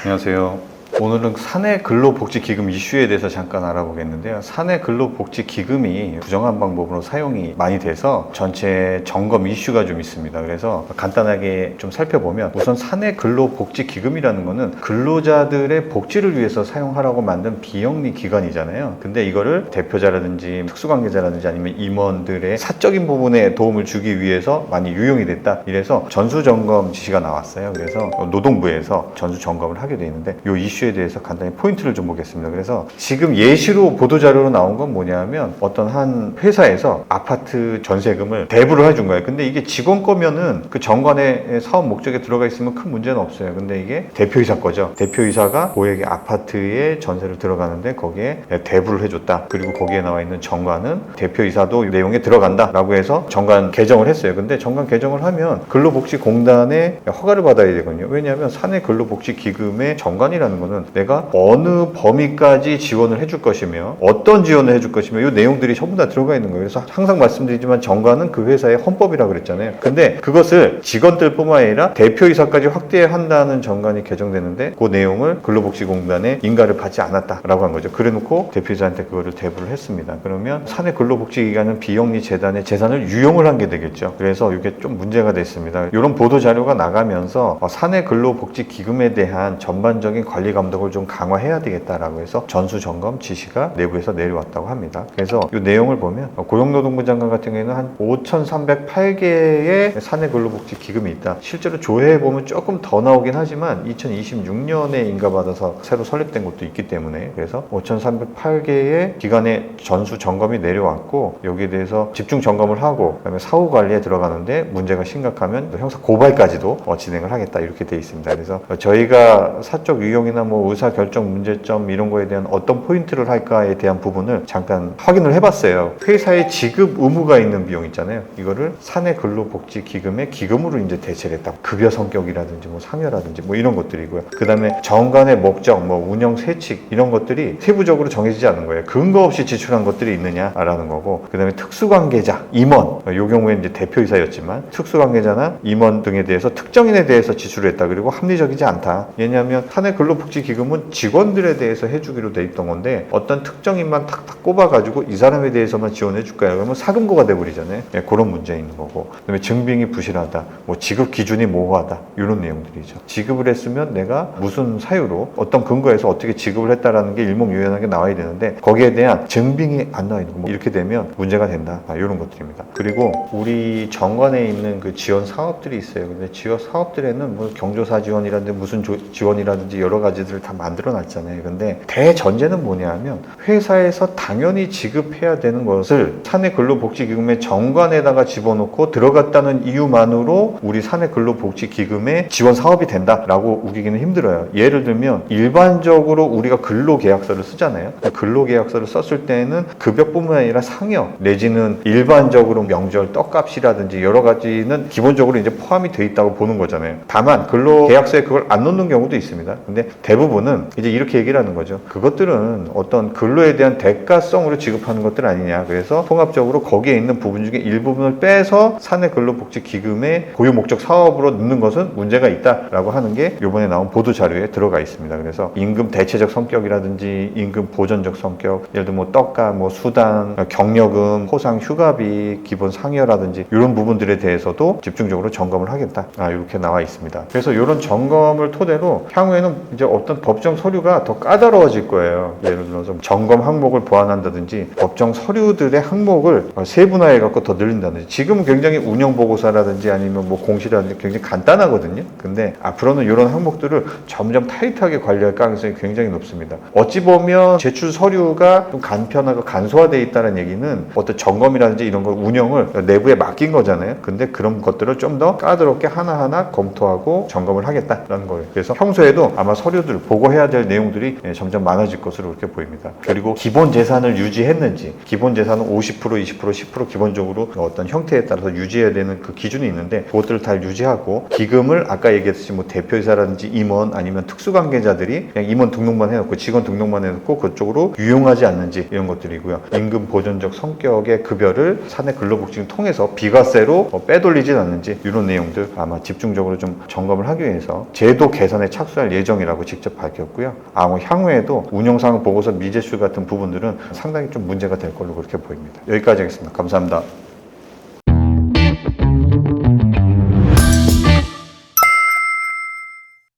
안녕하세요. 오늘은 사내 근로복지기금 이슈에 대해서 잠깐 알아보겠는데요. 사내 근로복지기금이 부정한 방법으로 사용이 많이 돼서 전체 점검 이슈가 좀 있습니다. 그래서 간단하게 좀 살펴보면 우선 사내 근로복지기금이라는 거는 근로자들의 복지를 위해서 사용하라고 만든 비영리 기관이잖아요. 근데 이거를 대표자라든지 특수관계자라든지 아니면 임원들의 사적인 부분에 도움을 주기 위해서 많이 유용이 됐다. 이래서 전수점검 지시가 나왔어요. 그래서 노동부에서 전수점검을 하게 돼 있는데 이 이슈에 대해서 간단히 포인트를 좀 보겠습니다. 그래서 지금 예시로 보도자료로 나온 건 뭐냐면 어떤 한 회사에서 아파트 전세금을 대부를 해준 거예요. 근데 이게 직원 거면은 그 정관의 사업 목적에 들어가 있으면 큰 문제는 없어요. 근데 이게 대표이사 거죠. 대표이사가 고액의 아파트에 전세를 들어가는데 거기에 대부를 해줬다. 그리고 거기에 나와 있는 정관은 대표이사도 내용에 들어간다 라고 해서 정관 개정을 했어요. 근데 정관 개정을 하면 근로복지공단의 허가를 받아야 되거든요. 왜냐하면 사내 근로복지기금의 정관이라는 거는 내가 어느 범위까지 지원을 해줄 것이며 어떤 지원을 해줄 것이며 이 내용들이 전부 다 들어가 있는 거예요. 그래서 항상 말씀드리지만 정관은 그 회사의 헌법이라고 그랬잖아요. 근데 그것을 직원들뿐만 아니라 대표이사까지 확대한다는 정관이 개정되는데 그 내용을 근로복지공단에 인가를 받지 않았다라고 한 거죠. 그래놓고 대표이사한테 그거를 대부를 했습니다. 그러면 사내 근로복지기관은 비영리 재단의 재산을 유용을 한 게 되겠죠. 그래서 이게 좀 문제가 됐습니다. 이런 보도 자료가 나가면서 사내 근로복지기금에 대한 전반적인 관리 감독을 좀 강화해야 되겠다라고 해서 전수점검 지시가 내부에서 내려왔다고 합니다. 그래서 이 내용을 보면 고용노동부 장관 같은 경우에는 한 5,308개의 사내 근로복지 기금이 있다. 실제로 조회해보면 조금 더 나오긴 하지만 2026년에 인가받아서 새로 설립된 것도 있기 때문에 그래서 5,308개의 기관의 전수점검이 내려왔고 여기에 대해서 집중 점검을 하고 그다음에 사후 관리에 들어가는데 문제가 심각하면 형사 고발까지도 진행을 하겠다 이렇게 돼 있습니다. 그래서 저희가 사적 유형이나 뭐 의사결정 문제점 이런 거에 대한 어떤 포인트를 할까에 대한 부분을 잠깐 확인을 해봤어요. 회사에 지급 의무가 있는 비용 있잖아요. 이거를 사내 근로복지기금의 기금으로 이제 대체를 했다. 급여 성격이라든지 뭐 상여라든지 뭐 이런 것들이고요. 그 다음에 정관의 목적, 뭐 운영 세칙 이런 것들이 세부적으로 정해지지 않은 거예요. 근거 없이 지출한 것들이 있느냐라는 거고 그 다음에 특수관계자, 임원 이 경우에는 이제 대표이사였지만 특수관계자나 임원 등에 대해서 특정인에 대해서 지출을 했다. 그리고 합리적이지 않다. 왜냐하면 사내 근로복지기금은 직원들에 대해서 해주기로 돼 있던 건데 어떤 특정인만 탁탁 꼽아가지고 이 사람에 대해서만 지원해 줄까요? 그러면 사금고가 돼버리잖아요. 네, 그런 문제 있는 거고 그다음에 증빙이 부실하다, 뭐 지급 기준이 모호하다 이런 내용들이죠. 지급을 했으면 내가 무슨 사유로 어떤 근거에서 어떻게 지급을 했다라는 게 일목요연하게 나와야 되는데 거기에 대한 증빙이 안 나와 있는 거 뭐 이렇게 되면 문제가 된다. 이런 것들입니다. 그리고 우리 정관에 있는 그 지원 사업들이 있어요. 근데 지원 사업들에는 뭐 경조사 지원이라든지 무슨 지원이라든지 여러 가지들을 다 만들어 놨잖아요. 근데 대전제는 뭐냐면 회사에서 당연히 지급해야 되는 것을 사내 근로복지기금의 정관에다가 집어넣고 들어갔다는 이유만으로 우리 사내 근로복지기금의 지원 사업이 된다라고 우기기는 힘들어요. 예를 들면 일반적으로 우리가 근로계약서를 쓰잖아요. 근로계약서를 썼을 때는 급여뿐만 아니라 상여 내지는 일반적으로 명절 떡값이라든지 여러 가지는 기본적으로 이제 포함이 돼 있다고 보는 거잖아요. 다만 근로계약서에 그걸 안 넣는 경우도 있습니다. 근데 대부분은 이제 이렇게 얘기를 하는 거죠. 그것들은 어떤 근로에 대한 대가성으로 지급하는 것들 아니냐. 그래서 통합적으로 거기에 있는 부분 중에 일부분을 빼서 사내 근로복지기금의 고유 목적 사업으로 넣는 것은 문제가 있다라고 하는 게 이번에 나온 보도 자료에 들어가 있습니다. 그래서 임금 대체적 성격이라든지 임금 보전적 성격, 예를 들어 뭐 떡값, 뭐 수당, 경력금, 포상 휴가비, 기본 상여라든지 이런 부분들에 대해서도 집중적으로 점검을 하겠다. 이렇게 나와 있습니다. 그래서 이런 점검을 토대로 향후에는 이제 어떤 법정 서류가 더 까다로워질 거예요. 예를 들어서 점검 항목을 보완한다든지 법정 서류들의 항목을 세분화해 갖고 더 늘린다든지 지금은 굉장히 운영보고서라든지 아니면 뭐 공시라든지 굉장히 간단하거든요. 근데 앞으로는 이런 항목들을 점점 타이트하게 관리할 가능성이 굉장히 높습니다. 어찌 보면 제출 서류가 좀 간편하고 간소화되어 있다는 얘기는 어떤 점검이라든지 이런 걸 운영을 내부에 맡긴 거잖아요. 근데 그런 것들을 좀 더 까다롭게 하나하나 검토하고 점검을 하겠다라는 거예요. 그래서 평소에도 아마 서류들 보고해야 될 내용들이 점점 많아질 것으로 그렇게 보입니다. 그리고 기본 재산을 유지했는지 기본 재산은 50%, 20%, 10% 기본적으로 어떤 형태에 따라서 유지해야 되는 그 기준이 있는데 그것들을 다 유지하고 기금을 아까 얘기했듯이 뭐 대표이사라든지 임원 아니면 특수관계자들이 그냥 임원 등록만 해놓고 직원 등록만 해놓고 그쪽으로 유용하지 않는지 이런 것들이고요. 임금 보전적 성격의 급여를 사내 근로복지를 통해서 비과세로 빼돌리진 않는지 이런 내용들 아마 집중적으로 좀 점검을 하기 위해서 제도 개선에 착수할 예정이라고 직접 직접 밝혔고요. 향후에도 운영상황 보고서 미제출 같은 부분들은 상당히 좀 문제가 될 걸로 그렇게 보입니다. 여기까지 하겠습니다. 감사합니다.